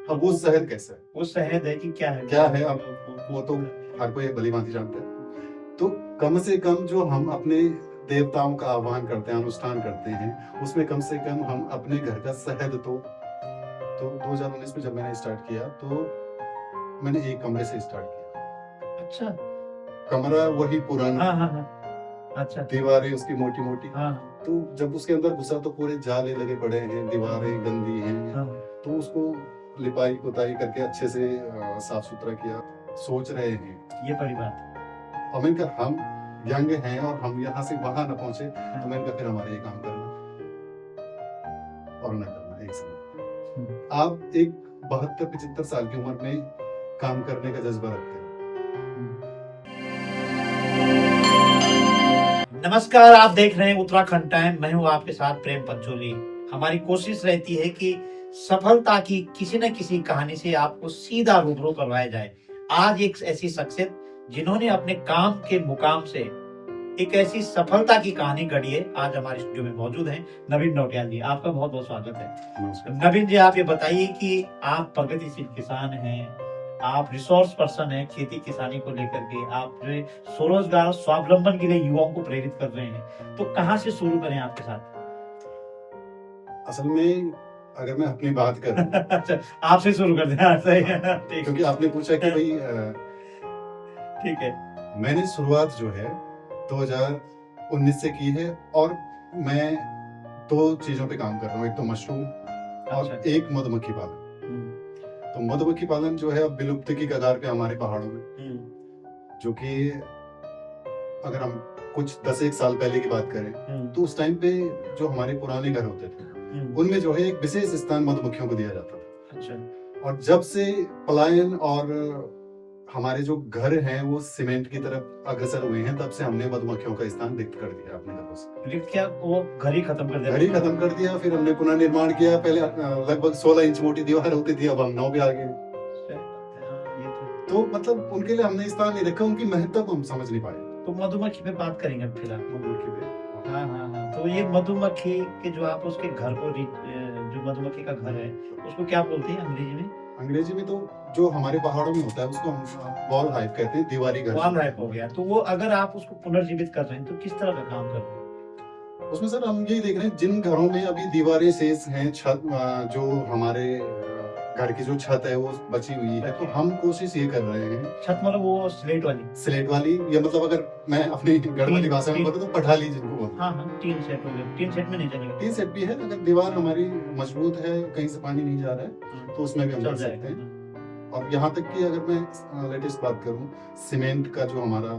अब वो शहद कैसा है, वो शहद है कि क्या है? क्या है, अब वो तो हर कोई भली भांति जानता है। तो कम से कम जो हम अपने देवताओं का आह्वान करते हैं, अनुष्ठान करते हैं, उसमें कम से कम हम अपने घर का शहद तो 2019 में जब मैंने स्टार्ट किया तो मैंने एक कमरे से स्टार्ट किया। अच्छा, कमरा वही पुराना, हाँ हाँ हाँ, अच्छा, दीवारें उसकी मोटी मोटी। हाँ तो जब उसके अंदर घुसा तो पूरे जाले लगे पड़े हैं, दीवारें गंदी हैं। हाँ, तो उसको लिपाई पुताई करके अच्छे से साफ सुथरा किया। सोच रहे हैं, ये बड़ी बात। और मैंने कहा हम यंग हैं और हम यहाँ से वहां ना पहुंचे, तो मैंने कहा फिर हमारे ये काम करना और ना करना एक समय। आप एक 72-75 साल की उम्र में काम करने का जज्बा रखते हैं। नमस्कार, आप देख रहे हैं उत्तराखंड टाइम। मैं हूं आपके साथ प्रेम पंचोली। हमारी कोशिश रहती है कि सफलता की किसी न किसी कहानी से आपको सीधा रूबरू करवाया जाए। आज एक ऐसी शख्सियत जिन्होंने अपने काम के मुकाम से एक ऐसी सफलता की कहानी गढ़ी है, आज हमारे स्टूडियो में मौजूद हैं नवीन नौटियाल जी। आपका बहुत बहुत स्वागत है। नवीन जी, आप ये बताइए कि आप प्रगतिशील किसान हैं, आप रिसोर्स पर्सन हैं, खेती किसानी को लेकर के आप जो स्वरोजगार स्वावलंबन के लिए युवाओं को प्रेरित कर रहे हैं, तो कहाँ से शुरू करें आपके साथ? असल में अगर मैं अपनी बात करूं अच्छा, आपसे शुरू कर दें। हाँ, सही है, ठीक क्योंकि आपने पूछा कि भाई ठीक है। मैंने शुरुआत जो है 2019 से की है, और मैं 2 चीजों पे काम कर रहा हूँ, एक तो मशरूम और अच्छा। एक मधुमक्खी पालन। तो मधुमक्खी पालन जो है अब विलुप्ति की कगार पे हमारे पहाड़ों में, जो कि अगर हम कुछ 10-1 साल पहले की बात करें तो उस टाइम पे जो हमारे पुराने घर होते थे उनमें जो है एक विशेष स्थान मधुमक्खियों को दिया जाता था। अच्छा। और जब से पलायन और हमारे जो घर हैं वो सीमेंट की तरफ अग्रसर हुए हैं, तब से हमने मधुमक्खियों का स्थान रिक्त कर दिया अपने घरों से। लिफ्ट क्या, वो घर ही खत्म कर दिया? घर ही खत्म कर दिया। फिर हमने पुनर्निर्माण किया। पहले लगभग 16 इंच मोटी दीवार होती थी, अब हम 9 पे आ गए। तो मतलब उनके लिए हमने स्थान नहीं रखा, उनकी महत्ता को हम समझ नहीं पाए। तो मधुमक्खी पे बात करेंगे फिलहाल। मधुमक्खी पे हाँ हाँ हाँ, तो ये मधुमक्खी के जो आप उसके घर को जो मधुमक्खी का घर है उसको क्या बोलते हैं अंग्रेजी में? अंग्रेजी में तो जो हमारे पहाड़ों में होता है उसको हम वॉल हाइव कहते हैं, दीवारी घर। वॉल हाइव हो गया। तो वो अगर आप उसको पुनर्जीवित कर रहे हैं तो किस तरह का काम कर रहे हैं? उसमें सर हम यही देख रहे हैं, जिन घरों में अभी दीवारें शेष हैं, छत जो हमारे घर की जो छत है वो बची हुई है, तो हम कोशिश ये कर रहे हैं। छत मतलब वो स्लेट वाली, या मतलब अगर मैं अपनी गढ़वाली भाषा में बोलूं तो पठाली जिनको बोलते हैं। हाँ हाँ, टीन सेट हो गया। टीन सेट में नहीं चलेगा? टीन सेट भी है, अगर दीवार हमारी मजबूत है, कहीं से पानी नहीं जा रहा है, तो उसमें भी हम कर सकते हैं। और यहाँ तक कि अगर मैं लेटेस्ट बात करूं, सीमेंट का जो हमारा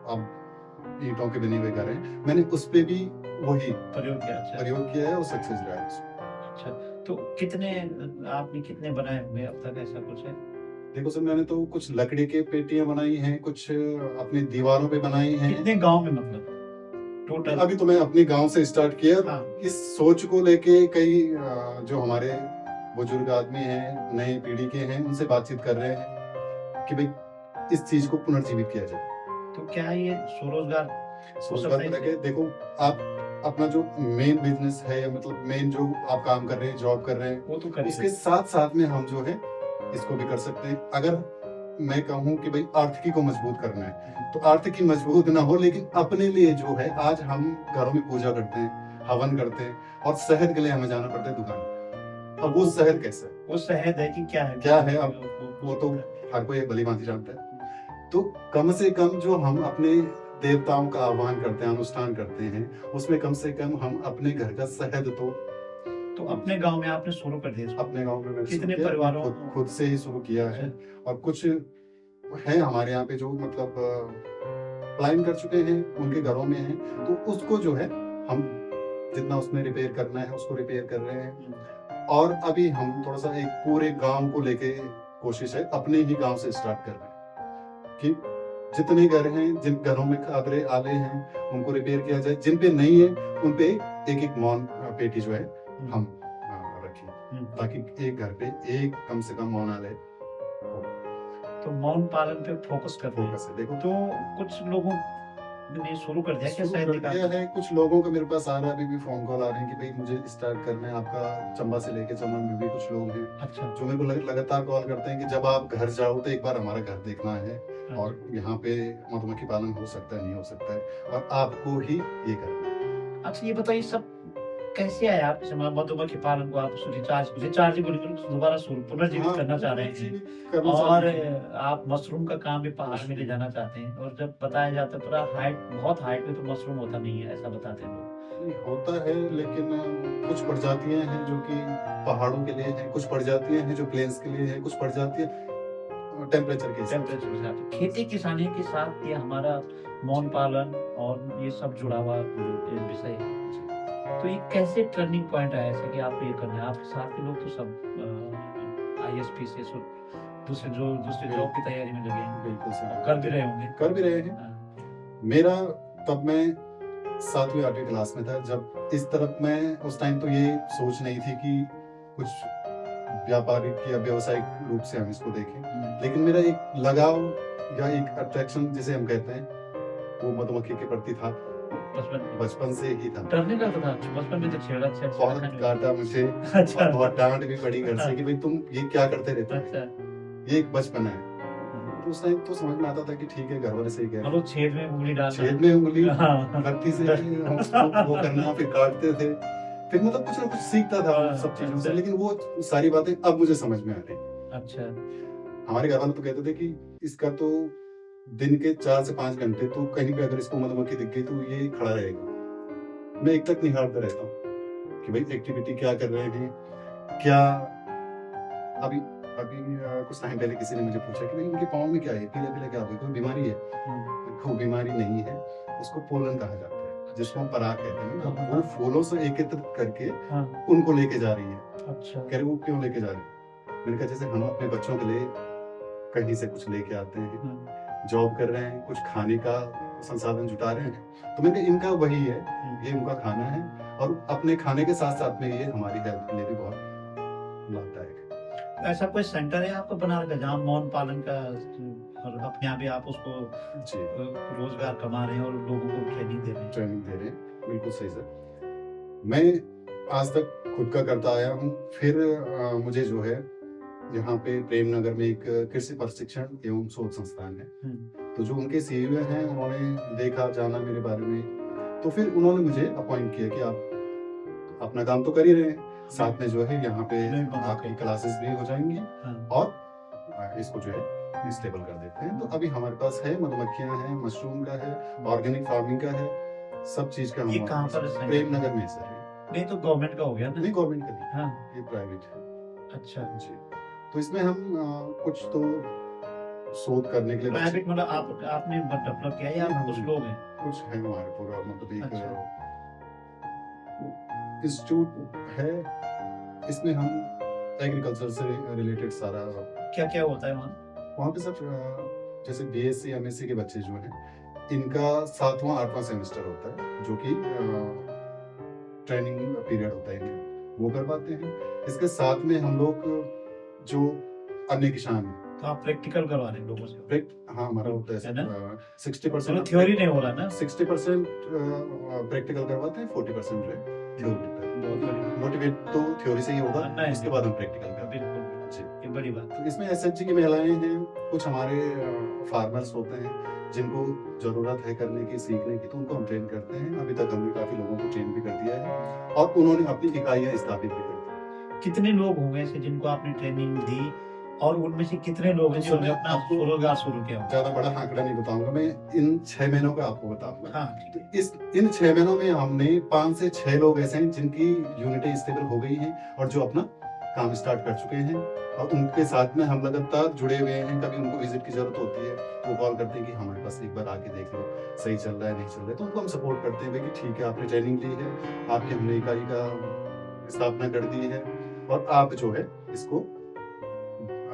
अब ईंटों के बने हुए घर है, मैंने उस पे भी वही प्रयोग किया है और सक्सेस रहा है। अच्छा, तो आपने कितने बनाए हुए अब तक, ऐसा कुछ है? देखो सर, मैंने तो कुछ लकड़ी के पेटियां बनाई हैं, कुछ अपनी दीवारों पे बनाई हैं। कितने गांव में मतलब टोटल? अभी तो मैं अपने गांव से स्टार्ट किया। हाँ। इस सोच को लेके कई जो हमारे बुजुर्ग आदमी हैं, नई पीढ़ी के हैं, उनसे बातचीत कर रहे हैं कि भाई इस चीज को पुनर्जीवित किया जाए। तो क्या ये स्वरोजगार देखो, आप अपना जो मेन बिजनेस है, या मतलब मेन जो आप काम कर रहे हैं, जॉब कर रहे हैं, वो तो करिए। उसके साथ साथ में हम जो है इसको भी कर सकते हैं। अगर मैं कहूँ कि भाई आर्थिकी को मजबूत करना है, तो आर्थिकी मजबूत ना हो, लेकिन अपने लिए जो है, आज हम घरों में पूजा करते हैं, हवन करते हैं, और शहद के लिए हमें जाना पड़ता है दुकान। अब वो शहद कैसा है, वो शहद है कि क्या है? अब वो तो हर कोई भली भांति जानता है। तो कम से कम जो हम अपने देवताओं का आह्वान करते हैं, अनुष्ठान करते हैं, उसमें कम से कम हम अपने घर का शहद तो अपने गांव में आपने शुरू कर दिया? अपने गांव में कितने परिवारों? खुद से ही शुरू किया है। और कुछ है हमारे यहाँ पे जो मतलब प्लान कर चुके हैं, उनके घरों में है, तो उसको जो है हम जितना उसमें रिपेयर करना है उसको रिपेयर कर रहे हैं। और अभी हम थोड़ा सा एक पूरे गांव को लेके कोशिश है, अपने ही गांव से स्टार्ट कर रहे हैं कि जितने घर हैं, जिन घरों में खादरे आले हैं, उनको रिपेयर किया जाए। जिन पे नहीं है उन पे एक एक मौन पेटी जो है हम रखें, ताकि एक घर पे एक कम से कम मौनालय। तो मौन पालन पे फोकस है। देखो, तो कुछ लोगों ने शुरू कर दिया क्या शुरू शायद कर निकाल दिया है। कुछ लोगों का मेरे पास आ रहा है, अभी भी फोन कॉल आ रहे हैं कि भाई मुझे स्टार्ट करना है आपका। चंबा से लेके चंबा में भी कुछ लोग हैं अच्छा जो मेरे को लगातार कॉल करते हैं कि जब आप घर जाओ तो एक बार हमारा घर देखना है, और यहाँ पे मधुमक्खी पालन हो सकता है, नहीं हो सकता है, और आपको ही ये करना है। अच्छा ये बताइए सब कैसे आया आप इस मधुमक्खी पालन को आप रिचार्ज बिल्कुल दोबारा शुरू पुनर्जीवित हाँ, करना चाह रहे हैं पुनर्जीवित करना और चाहते हैं। आप मशरूम का काम भी पहाड़ में ले जाना चाहते हैं और जब बताया जाता है पूरा हाइट बहुत हाइट में तो मशरूम होता नहीं है ऐसा बताते हैं लोग। नहीं, होता है, लेकिन कुछ प्रजातियां हैं जो कि पहाड़ों के लिए हैं, कुछ प्रजातियां हैं जो प्लेन्स के लिए हैं, कुछ प्रजातियां टेम्परेचर के हिसाब से। टेम्परेचर के साथ खेती किसानी के साथ ये हमारा मौन पालन और ये सब जुड़ा हुआ विषय है। तो ये कैसे टर्निंग पॉइंट आया ऐसा कि आपको ये करना है? आपके साथ के लोग तो सब ISP से दूसरे जॉब की तैयारी में लगे हैं, बिल्कुल सही, कर भी रहे होंगे। कर भी रहे हैं। हाँ, मेरा तब मैं 7वीं 8वीं क्लास में था जब इस तरफ मैं, उस टाइम तो ये सोच नहीं थी कि कुछ व्यापारिक या व्यावसायिक रूप से हम इसको देखें, लेकिन मेरा एक लगाव या एक अट्रैक्शन जिसे हम कहते हैं वो मधुमक्खी के प्रति था, बचपन से ही था। डर नहीं लगता था बचपन में तो छेड़ा बहुत काटा मुझे, अच्छा और बहुत डांट भी पड़ी घर से कि भाई तुम ये क्या करते रहते हो, अच्छा ये एक बचपन है। तो उस टाइम तो समझ में आता था कि ठीक है, घर वाले सही कह रहे हैं। मतलब छेद में उंगली डाल छेद में उंगली हाँ। कत्ती से हम उसको वो करना, फिर काटते थे, फिर मतलब कुछ ना कुछ सीखता था उन सब चीजों से, लेकिन वो सारी बातें अब मुझे समझ में आ रही। अच्छा हमारे घर वाले तो कहते थे कि इसका तो दिन के 4 से 5 घंटे तो कहीं पे अगर इसको मधुमक्खी दिख गई तो ये खड़ा रहेगा। मैं एक तक निहारता रहता हूँ कि भाई एक्टिविटी क्या कर रहे हैं, क्या अभी कुछ टाइम पहले किसी ने मुझे पूछा कि भाई इनके पाँव में क्या है, पीला पीला क्या हो गया, कोई बीमारी है? कोई बीमारी नहीं है, उसको पोलन कहा जाता है, जिसको हम पराग कहते हैं ना। वो फूलों से एकत्रित करके उनको लेके जा रही है। अच्छा कह रहे वो क्यों लेके जा रही है? मैंने कहा जैसे हम अपने बच्चों के लिए कहीं से कुछ लेके आते हैं, जॉब कर रहे हैं, कुछ खाने का संसाधन जुटा रहे हैं, तो मैंने कहा इनका वही है, ये उनका खाना है, और अपने खाने के साथ साथ में ये हमारी हेल्थ के लिए भी बहुत लाभदायक है। ऐसा कोई सेंटर है आपको बना रखा जहाँ मौन पालन का और अपने आप ही आप उसको जी, रोजगार कमा रहे हैं और लोगों को ट्रेनिंग दे रहे हैं? ट्रेनिंग दे रहे हैं, बिल्कुल सही सर। मैं आज तक खुद का करता आया हूँ, फिर मुझे जो है यहाँ पे प्रेम नगर में एक कृषि प्रशिक्षण एवं शोध संस्थान है, तो जो उनके CEO हैं उन्होंने देखा, जाना मेरे बारे में, तो फिर उन्होंने मुझे अपॉइंट किया कि आप अपना काम तो कर ही रहे हैं, साथ में जो है यहाँ पे आपकी क्लासेस भी हो जाएंगी और इसको जो है स्टेबल कर देते हैं। तो अभी हमारे पास है, मधुमक्खियां हैं, मशरूम का है, ऑर्गेनिक फार्मिंग का है, सब चीज का। ये कहाँ पर है? प्रेम नगर में सर। नहीं तो गवर्नमेंट का हो गया ना? नहीं, गवर्नमेंट का नहीं, हाँ ये प्राइवेट है। अच्छा जी, तो इसमें हम कुछ तो शोध करने के लिए प्राइवेट मतलब आपने डेवलप किया या हाँ, कुछ लोग हैं? कुछ है हमारे पूरा, मतलब एक अच्छा। इंस्टीट्यूट है, इसमें हम एग्रीकल्चर से रिलेटेड सारा। क्या क्या होता है वहाँ? वहाँ पे सब जैसे BSc MSc के बच्चे जो हैं, इनका 7वां 8वां सेमेस्टर होता है, जो कि ट्रेनिंग पीरियड होता है इनका, वो कर पाते हैं। इसके साथ में हम लोग जो अन्य किसान हैं, तो आप प्रैक्टिकल करवा रहे हैं लोगों से? हाँ हमारा होता है है ना? 60% थ्योरी नहीं हो रहा ना? 60% प्रैक्टिकल करवाते हैं, 40% जो है थ्योरी। बहुत बढ़िया, मोटिवेट तो थ्योरी से ही होगा, नहीं, उसके बाद हम प्रैक्टिकल करते हैं। बिल्कुल जी। ये बड़ी बात। तो इसमें SHG की महिलाएं हैं, कुछ हमारे फार्मर्स होते हैं जिनको जरूरत है करने की, सीखने की, तो उनको हम ट्रेन करते हैं। अभी तक हमने काफी लोगों को ट्रेन भी कर दिया है और उन्होंने अपनी इकाइयां स्थापित भी कर दी। कितने लोग होंगे ऐसे जिनको आपने ट्रेनिंग दी और उनमें से कितने लोग हैं तो जिन्होंने मैं अपना आपको रोजगार शुरू किया? ज्यादा बड़ा आंकड़ा नहीं बताऊंगा मैं, इन 6 महीनों का आपको बताऊंगा। हाँ ठीक है। तो इन 6 महीनों में हमने 5 से 6 लोग ऐसे हैं जिनकी यूनिटें स्टेबल हो गई हैं और जो अपना काम स्टार्ट कर चुके हैं, और उनके साथ में हम लगातार जुड़े हुए हैं। कभी उनको विजिट की जरूरत होती है तो वो कॉल करते हैं कि हमारे पास एक बार आके देख लो, सही चल रहा है नहीं चल रहा है, तो उनको हम सपोर्ट करते हैं भाई कि ठीक है, आपने ट्रेनिंग ली है, आपकी हमने इकाई का स्थापना कर दी है, और आप जो है इसको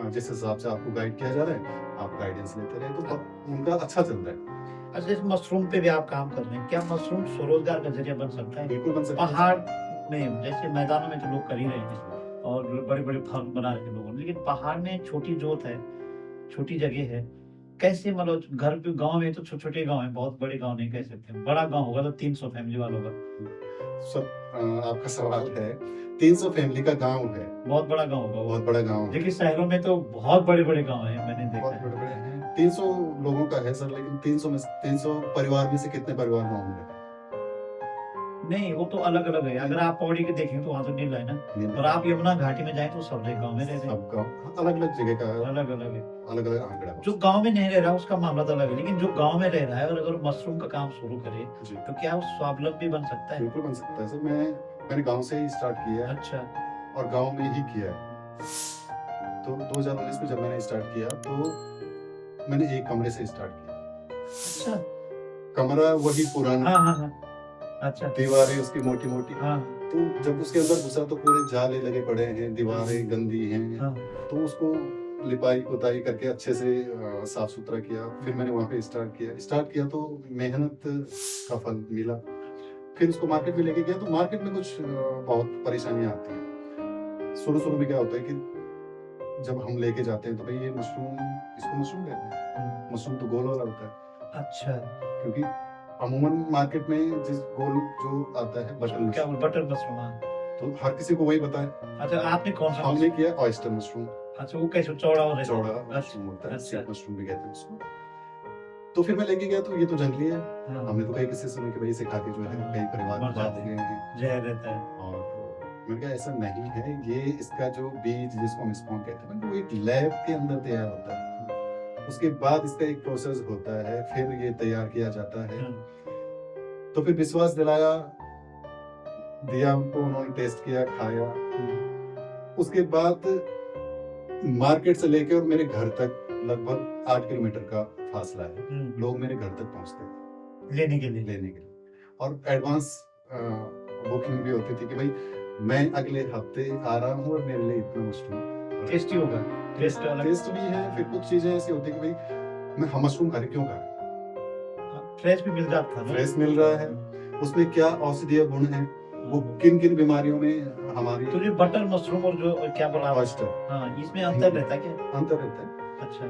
जिस हिसाब से आपको गाइड किया जा रहा है आप गाइडेंस लेते रहे, तो उनका अच्छा चल रहा है। अच्छा इस मशरूम पे भी आप काम कर रहे हैं, क्या मशरूम स्वरोजगार का जरिया बन सकता है? बिल्कुल बन सकता है। पहाड़ में जैसे मैदानों में तो लोग कर ही रहे हैं और बड़े बड़े फार्म बना रहे हैं लोगों ने, लेकिन पहाड़ में छोटी जोत है, छोटी जगह है, कैसे मतलब घर पे गांव में तो छोटे छोटे गांव है, बहुत बड़े गांव नहीं कह सकते, बड़ा गांव होगा तो 300 फैमिली वाला होगा, आपका सवाल है, 300 फैमिली का गांव है, बहुत बड़ा गांव होगा वो। बहुत बड़ा गांव है, देखिए शहरों में तो बहुत बड़े बड़े गांव है, मैंने देखा बहुत है। बड़े बड़े हैं। 300 लोगों का है सर, लेकिन 300 परिवार में से कितने परिवार गाँव में रहते नहीं वो तो अलग अलग है, अगर आप पौड़ी के देखेंगे तो वहाँ तो नील है ना, हैं? और आप यमुना घाटी में जाए तो सब गाँव में रहते हैं, सब गाँव अलग अलग जगह का अलग अलग है। अलग अलग आंकड़ा है। जो गांव में नहीं रह रहा उसका मामला तो अलग है, लेकिन जो गांव में रह रहा है और अगर मशरूम का काम शुरू करे जी तो क्या वो स्वावलंबी बन सकता है? बिल्कुल बन सकता है सर। मैंने गांव से ही स्टार्ट किया है अच्छा, और गांव में ही किया है। तो 2019 में जब मैंने स्टार्ट किया तो मैंने एक कमरे से स्टार्ट किया। अच्छा, कमरा वही पुराना, हाँ हाँ हाँ, अच्छा, दीवारें उसकी मोटी मोटी। हाँ तो जब उसके अंदर घुसा तो पूरे जाले लगे पड़े हैं, दीवारें गंदी हैं। हाँ, तो उसको लिपाई पुताई करके अच्छे से साफ सुथरा किया। फिर मैंने वहाँ पे स्टार्ट किया तो मेहनत का फल मिला। फिर उसको मार्केट में लेके गया तो मार्केट में कुछ बहुत परेशानियां आती हैं। शुरू में क्या होता है कि जब हम लेके जाते हैं तो भाई ये इसको मशरूम कहते हैं, मशरूम तो गोल वाला होता है। अच्छा, क्योंकि अमूमन मार्केट में जिस गोल जो आता है बटर क्या मशरूम, बटर मशरूम, हाँ। तो हर किसी को वही पता है। अच्छा, आपने कौन सा हमने किया ऑयस्टर मशरूम, अच्छा वो कैसे चौड़ा हो रहा है? चौड़ा अच्छा, मशरूम होता है, अच्छा। सीप मशरूम भी कहते हैं उसको। तो फिर मैं लेके गया तो ये तो जंगली है। हाँ, हमने तो कई किस्से सुने कि भाई इसे खा के जो है हाँ, कई परिवार मर बर्बाद जाते हो हैं। गए हैं। जहर रहता है। और मैंने कहा ऐसा नहीं है, ये इसका जो बीज जिसको हम स्पॉन कहते हैं वो एक लैब के अंदर तैयार होता है। उसके बाद इसका एक प्रोसेस होता है, फिर ये तैयार किया जाता है। हाँ, तो फिर विश्वास दिलाया, दिया उनको, उन्होंने टेस्ट किया, खाया। उसके बाद मार्केट से लेके और मेरे घर तक लगभग 8 किलोमीटर का फासला है। लोग मेरे घर तक पहुंचते थे लेने के लिए। और एडवांस बुकिंग भी होती थी कि भाई मैं अगले हफ्ते आ रहा हूँ और मेरे लिए इतना मशरूम। टेस्टी होगा, टेस्ट अलग, टेस्ट भी है। फिर कुछ चीजें ऐसी होती है कि भाई मैं मशरूम खा रही क्यों खा रहा, फ्रेश भी मिल जाता है, फ्रेश मिल रहा है, उसमें क्या औषधीय गुण है, वो किन किन बीमारियों में हमारी। तो ये बटर मशरूम और जो क्या बोला आप? ऑयस्टर, हाँ, इसमें अंतर रहता है क्या? अंतर रहता है। अच्छा,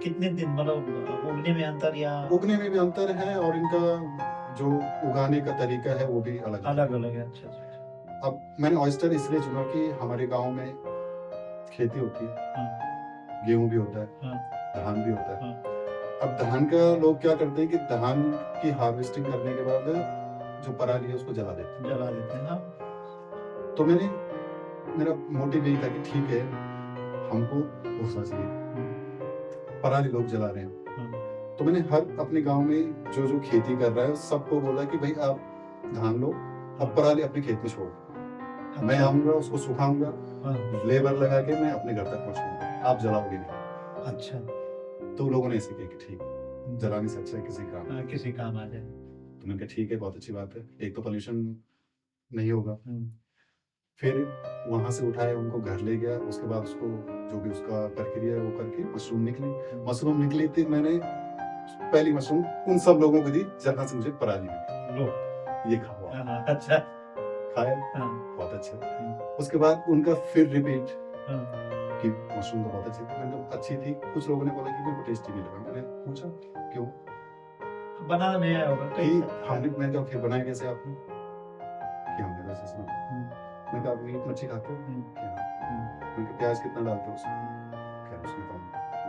कितने दिन मतलब उगने में अंतर या उगने में भी अंतर है और इनका जो उगाने का तरीका है वो भी अलग अलग अलग है? अच्छा अच्छा। अब मैंने ऑयस्टर इसलिए चुना कि हमारे गांव में खेती होती है, हाँ, गेहूं भी होता है, हाँ, धान भी होता है। हाँ। अब धान का लोग क्या करते हैं कि धान की हार्वेस्टिंग करने के बाद जो पराली है उसको जला देते जला देते हैं, हाँ। हैं। तो मेरा मोटिव यही था कि ठीक है, हमको भूसा चाहिए, पराली लोग जला रहे हैं। हाँ। तो मैंने हर अपने गांव में जो खेती कर रहा है सबको बोला कि भाई आप धान लो, अब पराली अपने खेत में छोड़ो, मैं आऊंगा उसको सुखाऊंगा, हाँ, लेबर लगा के मैं अपने घर तक पहुंचाऊंगा, आप जलाओगे नहीं। अच्छा, तो लोगों ने ऐसे किया कि ठीक है, जलाने से अच्छा है किसी काम। हाँ, किसी काम आ जाए। तो मैंने कहा ठीक है, बहुत अच्छी बात है, एक तो पोल्यूशन नहीं होगा। फिर वहां से उठाए, उनको घर ले गया, उसके बाद उसको जो भी उसका प्रक्रिया है वो करके मशरूम निकली थी। मैंने पहली मशरूम उन सब लोगों को दी जहां से मुझे पराली मिली, लो, ये खाओ आप। हाँ, अच्छा, खाया, हाँ, बहुत अच्छा। उसके बाद उनका फिर रिपीट हाँ, कि मशरूम तो बहुत अच्छी थी, मतलब अच्छी थी। कुछ लोगों ने बोला कि मेरे को टेस्टी नहीं लगा। मैंने पूछा क्यों, बनाना नहीं आया होगा कि मैंने कहा फिर बनाया कैसे आपने, कि हमने बस इसमें, मैंने कहा आप मीट मच्छी खाते हो क्या, मैंने कहा प्याज कितना डालते हो उसमें, खैर उसमें तो हम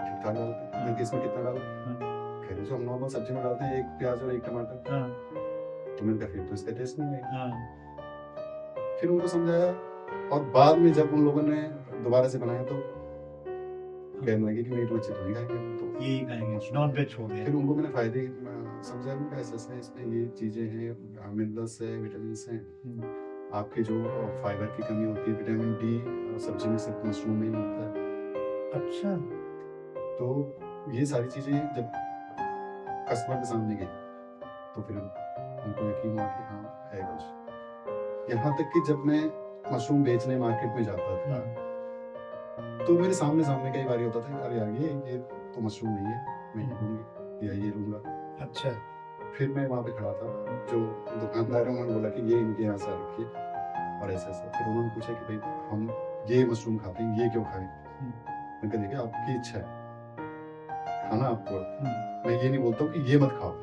ठीक ठाक डालते हैं। मैंने कहा इसमें कितना डालो, खैर जो हम नॉर्मल सब्जी में डालते हैं, एक प्याज और एक टमाटर। तो मैंने कहा फिर तो इसका टेस्ट नहीं आएगा। फिर उनको समझाया और बाद में जब उन लोगों ने दोबारा से बनाया तो कहने लगे कि मीट मच्छी तो नहीं खाएंगे, तो यही खाएंगे, नॉन वेज छोड़ दिया। फिर उनको मैंने फायदे समझाया, मैंने कहा ऐसे इसमें ये चीजें हैं, मिनरल्स है, विटामिन हैं, आपकी जो फाइबर की कमी होती है, विटामिन डी सब्जी में सिर्फ मशरूम में ही मिलता है। अच्छा, तो ये सारी चीजें जब कस्टमर के सामने गई तो फिर उनको यकीन हुआ कि हाँ है कुछ। यहाँ तक कि जब मैं मशरूम बेचने मार्केट में जाता था तो मेरे सामने कई बार होता था कि अरे यार ये तो मशरूम नहीं है, मैं ये लूंगी या ये लूंगा। अच्छा, फिर मैं वहाँ पे खड़ा था, जो दुकानदार है उन्होंने बोला कि ये इनके यहाँ से रखिए और ऐसा ऐसा। फिर उन्होंने पूछा कि भाई हम ये मशरूम खाते हैं, ये क्यों खाएं। मैंने कहा देखिए आपकी इच्छा है, खाना आपको, मैं ये नहीं बोलता हूँ कि ये मत खाओ,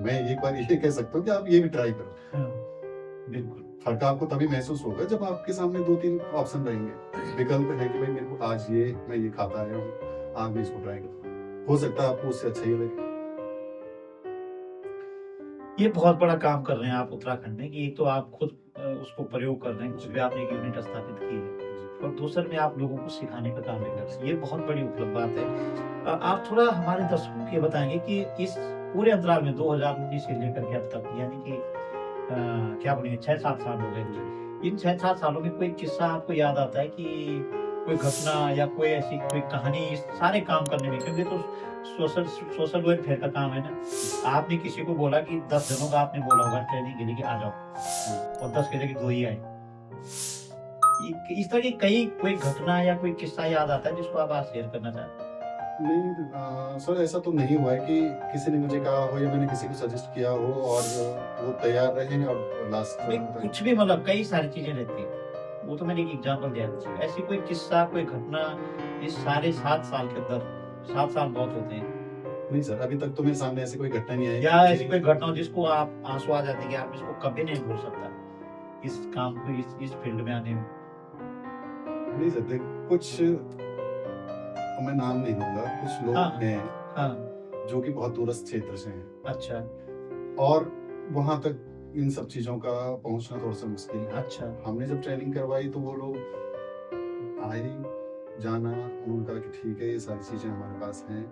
मैं एक बार ये कह सकता हूँ कि आप ये भी ट्राई करो। बिल्कुल। फर्क आपको तभी महसूस होगा जब आपके सामने 2-3 ऑप्शन रहेंगे, विकल्प है कि भाई मेरे को आज ये, मैं ये खाता आया हूँ, आज मैं इसको ट्राई करूँ, हो सकता है आपको उससे अच्छा ही लगे। ये बहुत बड़ा काम कर रहे हैं आप उत्तराखंड में कि एक तो आप खुद उसको प्रयोग कर रहे हैं, खुद भी आपने एक यूनिट स्थापित की है और दूसरे में आप लोगों को सिखाने का काम भी कर रहे हैं। ये बहुत बड़ी उपलब्ध बात है। आप थोड़ा हमारे दर्शकों को ये बताएंगे कि इस पूरे अंतराल में 2019 से लेकर के अब तक, यानी कि क्या बोलेंगे 6-7 साल हो गए, इन 6-7 सालों में कोई किस्सा आपको याद आता है कि कोई घटना या कोई ऐसी कोई कहानी इस सारे काम करने में, क्योंकि तो सोशल वेलफेयर का काम है ना। आपने किसी को बोला कि 10 जनों का आपने बोला होगा ट्रेनिंग के लिए कि आ जाओ और 10 के जगह 2 ही आए। इस तरह की कई कोई घटना या कोई किस्सा याद आता है जिसको आप आज शेयर करना चाहते हैं? नहीं सर, ऐसा तो नहीं हुआ है कि किसी ने मुझे कहा हो या मैंने किसी को सजेस्ट किया हो और वो तैयार रहे और लास्ट कुछ भी, मतलब कई सारी चीजें रहती है, वो तो मैंने एक एग्जांपल दिया था। ऐसी कोई किस्सा, कोई घटना इस सारे 7 साल के अंदर, 7 साल बहुत होते हैं, नहीं सर, अभी तक तो मेरे सामने ऐसी कोई घटना नहीं आई या ऐसी कोई घटना हो जिसको आप आंसू आ जाते हैं कि आप इसको कभी नहीं भूल सकता इस काम को, इस फील्ड में आने में? नहीं सर, देख कुछ मैं नाम नहीं लूंगा, कुछ लोग हैं जो कि बहुत दूरस्थ क्षेत्र से हैं। अच्छा। और वहां तक इन सब चीजों का पहुंचना थोड़ा सा मुश्किल है। अच्छा। हमने जब ट्रेनिंग करवाई तो वो लोग आए, जाना, उन्होंने कहा कि ठीक है ये सारी चीजें हमारे पास हैं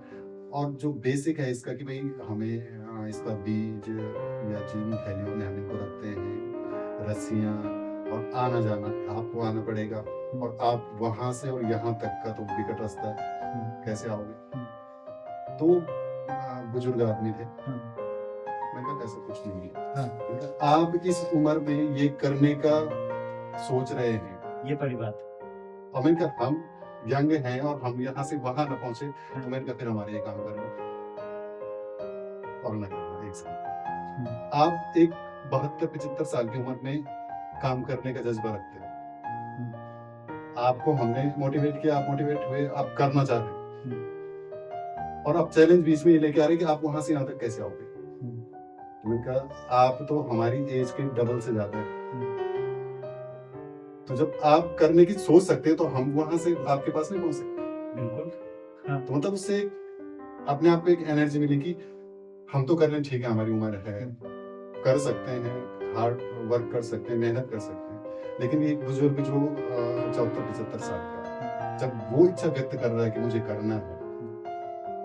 और जो बेसिक है इसका कि भाई हमें इसका बीज या जिन थैलियों में हम इनको रखते हैं, रस्सियां, और आना जाना आपको आना पड़ेगा और आप वहां से और यहाँ तक का तो विकट रास्ता है, कैसे आओगे? तो बुजुर्ग आदमी थे, मैंने कहा ऐसा कुछ नहीं है, आप इस उम्र में ये करने का सोच रहे हैं, ये बड़ी बात। और मैंने कहा हम यंग हैं और हम यहाँ से वहां न पहुंचे, तो मैंने कहा फिर हमारे ये काम करना और न करना एक साथ। आप एक 72-75 साल की उम्र में काम करने का जज्बा रखते हैं, आपको हमने मोटिवेट किया, आप मोटिवेट हुए, आप करना चाह रहे हैं और आप चैलेंज बीच में ये लेके आ रहे हैं कि आप वहां से यहाँ तक कैसे आओगे? मैंने कहा आप तो हमारी एज के डबल से ज्यादा है, तो जब आप करने की सोच सकते हैं तो हम वहां से आपके पास नहीं पहुंच सकते। बिल्कुल। तो मतलब उससे अपने आप को एक एनर्जी मिली कि हम तो कर रहे हैं, ठीक है हमारी उम्र है, कर सकते हैं, हार्ड वर्क कर सकते हैं, मेहनत कर सकते हैं, लेकिन एक बुजुर्ग जो 74-75 साल का, जब वो इच्छा व्यक्त कर रहा है कि मुझे करना है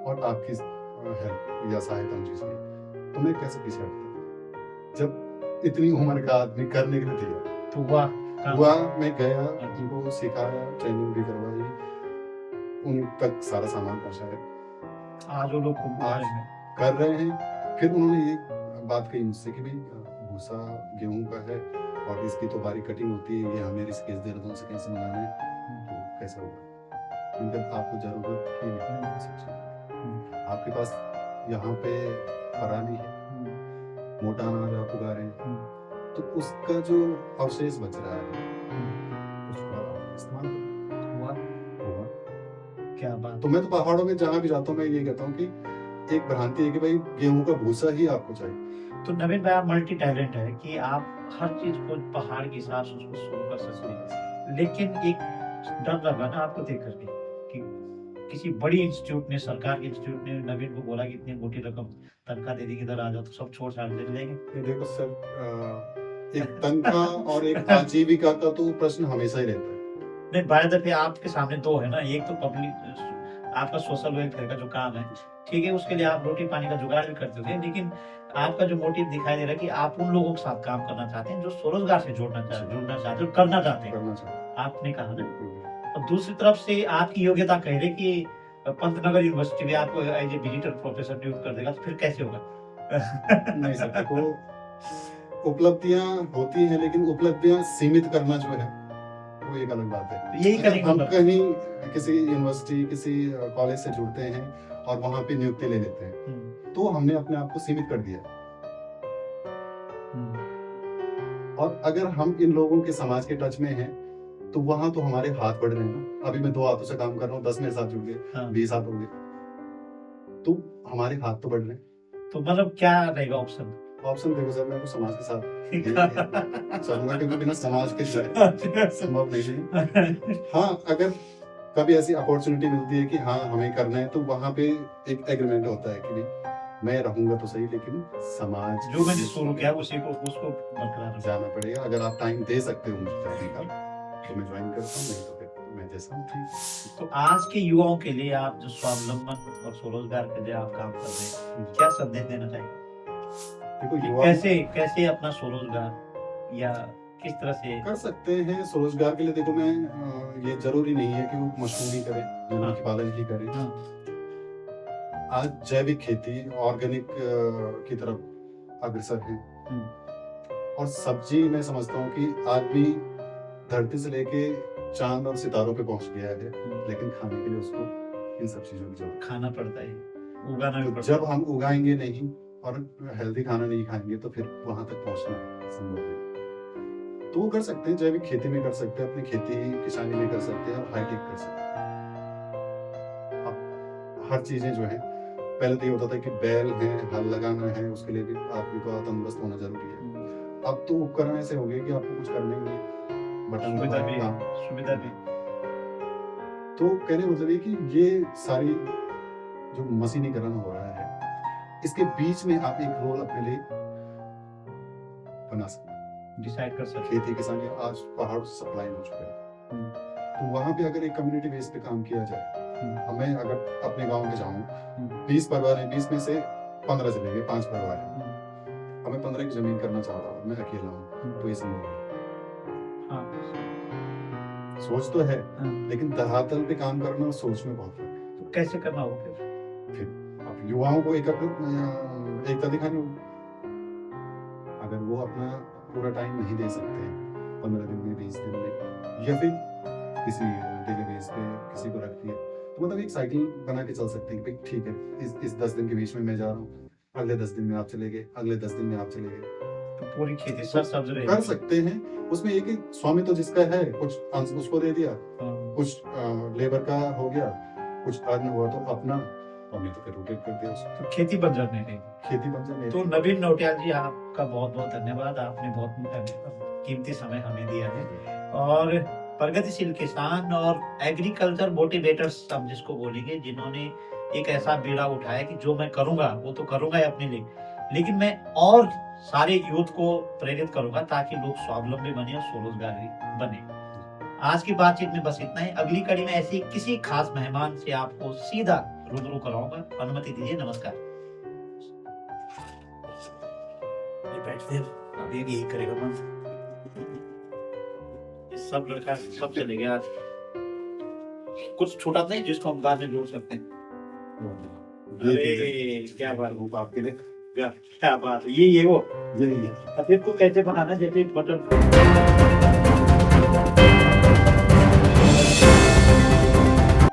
और आपकी हेल्प या सहायता मुझे चाहिए, तो मैं कैसे पीछे हटता? जब इतनी उम्र का आदमी करने के लिए तैयार, तो हुआ मैं गया, उनको सिखाया, ट्रेनिंग भी करवाई, उन तक सारा सामान पहुंचाया, आज वो लोग आज कर रहे हैं। फिर उन्होंने ये बात कही मुझसे कि भाई भूसा गेहूं का है और इसकी तो बारीक कटिंग होती है, ये हमें इसके देहरादून से कैसे मंगाना है, तो कैसे होगा? मतलब आपको जरूरत ही नहीं, आपके पास यहाँ पे पराली है, मोटा अनाज आप उगा रहे हैं, तो उसका जो अवशेष बच रहा है उसका इस्तेमाल होगा। क्या बात। तो मैं तो पहाड़ों में जहाँ भी जाता हूँ मैं ये कहता हूँ कि एक भ्रांति है कि भाई गेहूं का भूसा ही आपको चाहिए। तो नवीन भाई आप मल्टी टैलेंट है कि आप हर चीज को पहाड़ के हिसाब से उसको शुरू कर सकते हैं, लेकिन एक डर लगा ना आपको देख करके कि किसी बड़ी इंस्टीट्यूट ने, सरकार के इंस्टीट्यूट ने नवीन को बोला कि इतनी मोटी रकम तनख्वाह दे दी, इधर आ जाओ, तो सब छोड़ छाड़ दे लेंगे? देखो सर, एक तनख्वाह और एक आजीविका का तो प्रश्न हमेशा ही रहता है। नहीं, बाय द वे आपके सामने दो है ना, एक तो पब्लिक आपका सोशल वेलफेयर का जो काम है, ठीक है, उसके लिए आप रोटी पानी का जुगाड़ भी करते थे, लेकिन आपका जो मोटिव दिखाई दे रहा है कि आप उन लोगों के साथ काम करना चाहते हैं जो स्वरोजगार से जुड़ना चाहते हैं, करना चाहते हैं, आपने कहा ना। और दूसरी तरफ से आपकी योग्यता कह रही कि पंतनगर यूनिवर्सिटी में आपको एज ए विजिटर प्रोफेसर नियुक्त कर देगा, तो फिर कैसे होगा? नहीं सर, देखो उपलब्धियां होती हैं, लेकिन उपलब्धियां सीमित करना जो है वो एक अलग बात है। यही करेंगे हम, कहीं किसी यूनिवर्सिटी, किसी कॉलेज से जुड़ते हैं और वहां पे नियुक्ति ले लेते हैं, तो हमने अपने आप को सीमित कर दिया। और अगर हम इन लोगों के समाज के टच में हैं, तो वहां तो हमारे हाथ बढ़ रहे हैं ना। अभी मैं 2 हाथों से काम कर रहा हूँ, 10 मेरे साथ जुड़ गए, 20 हाथ हो गए, तो हमारे हाथ तो बढ़ रहे हैं। तो मतलब क्या रहेगा ऑप्शन? ऑप्शन देखो सर, मैं तो समाज के साथ चलूंगा, क्योंकि बिना समाज के जो है संभव नहीं है। हाँ, अगर कभी ऐसी अपॉर्चुनिटी मिलती है कि हाँ हमें करना है, तो वहां पे एक एग्रीमेंट होता है कि नहीं मैं रहूंगा तो सही, लेकिन समाज जो मैंने शुरू किया उसी को उसको बरकरार रखना। जाना पड़ेगा। अगर आप टाइम दे सकते हो मुझे ज्वाइन का, तो मैं ज्वाइन करता हूँ, नहीं तो फिर मैं जैसा हूँ ठीक। तो आज के युवाओं के लिए आप जो स्वावलंबन और स्वरोजगार के लिए आप काम कर रहे हैं, क्या संदेश देना चाहिए? देखो कि युवा कैसे कैसे अपना स्वरोजगार या किस तरह से? कर सकते हैं स्वरोजगार के लिए। देखो मैं ये जरूरी नहीं है कि वो मशरूम ही करे, मुर्गी पालन ही करे। हाँ, आज जैविक खेती, ऑर्गेनिक की तरफ अग्रसर है। और सब्जी मैं समझता हूँ कि आदमी धरती से लेके चांद और सितारों पे पहुंच गया है, लेकिन खाने के लिए उसको इन सब चीजों की जरूरत खाना पड़ता है, उगाना भी है। तो पड़ता जब हम उगाएंगे नहीं और हेल्दी खाना नहीं खाएंगे, तो फिर वहां तक पहुंचना संभव नहीं। तो वो कर सकते हैं, जैविक खेती में कर सकते हैं, अपनी खेती किसानी में कर सकते हैं, और हाईटेक कर सकते हैं। अब हर चीजें जो है, पहले तो ये होता था कि बैल है, हल लगाना है, उसके लिए भी आदमी को तंदुरुस्त होना जरूरी है। अब तो उपकरण ऐसे हो गए कि आपको कुछ करना ही नहीं, बटन सुविधा दबाओ, भी काम। सुविधा भी। तो कहने मतलब ये कि ये सारी जो मशीनीकरण हो रहा है, इसके बीच में आप एक रोल अपने लिए बना सकते हैं। डिसाइड कर सकते खेती किसानी आज पहाड़ों से सप्लाई हो चुका है, तो वहां पे अगर एक कम्युनिटी बेस पे काम किया जाए, हमें अगर अपने गांव में जाऊं, 20 परिवार हैं, 20 में से 15 चलेंगे, 5 परिवार हैं, हमें 15 की जमीन करना चाह रहा हूँ, मैं अकेला हूँ, तो ये संभव है। सोच तो है, लेकिन धरातल पे काम करना और सोच में बहुत फर्क है। तो कैसे करना होगा फिर? अब युवाओं को एकता दिखानी होगी। अगर वो अपना पूरा टाइम नहीं दे सकते 15 दिन में, 20 दिन में, या फिर किसी डेली बेस पे किसी को रख दिया, तो मतलब एक साइकिल बना के चल सकते हैं कि भाई ठीक है, इस 10 दिन के बीच में मैं जा रहा हूँ, अगले 10 दिन में आप चले गए, अगले 10 दिन में आप चले गए, तो पूरी खेती सर सब्ज कर रहेगी। सकते हैं। उसमें एक एक स्वामित्व तो जिसका है, कुछ अंश उसको दे दिया, कुछ लेबर का हो गया, कुछ अर्न हुआ तो अपना, और नहीं तो फिर रोटेट कर दिया उसको। तो खेती बंजर नहीं रहेगी। खेती बंजर नहीं तो नवीन नौटियाल जी, आपका बहुत बहुत धन्यवाद। आपने बहुत कीमती समय हमें दिया है, और प्रगतिशील किसान और एग्रीकल्चर मोटिवेटर्स हम जिसको बोलेंगे, जिन्होंने एक ऐसा बीड़ा उठाया कि जो मैं करूंगा वो तो करूंगा ही अपने लिए, लेकिन मैं और सारे यूथ को प्रेरित करूंगा ताकि लोग स्वावलंबी बने और स्वरोजगारी बने। आज की बातचीत में बस इतना ही। अगली कड़ी में ऐसी किसी खास मेहमान से आपको सीधा रूबरू कराऊंगा। अनुमति दीजिए, नमस्कार। ये बैठते हैं, अब यही करेगा मन। ये सब लड़का सब चले गया आज। कुछ छूटा नहीं जिसको हम बाद में जोड़ सकते हैं। अरे क्या बात है आपके लिए, क्या बात है। ये वो यही है। फिर को कैसे बनाना, जैसे बटन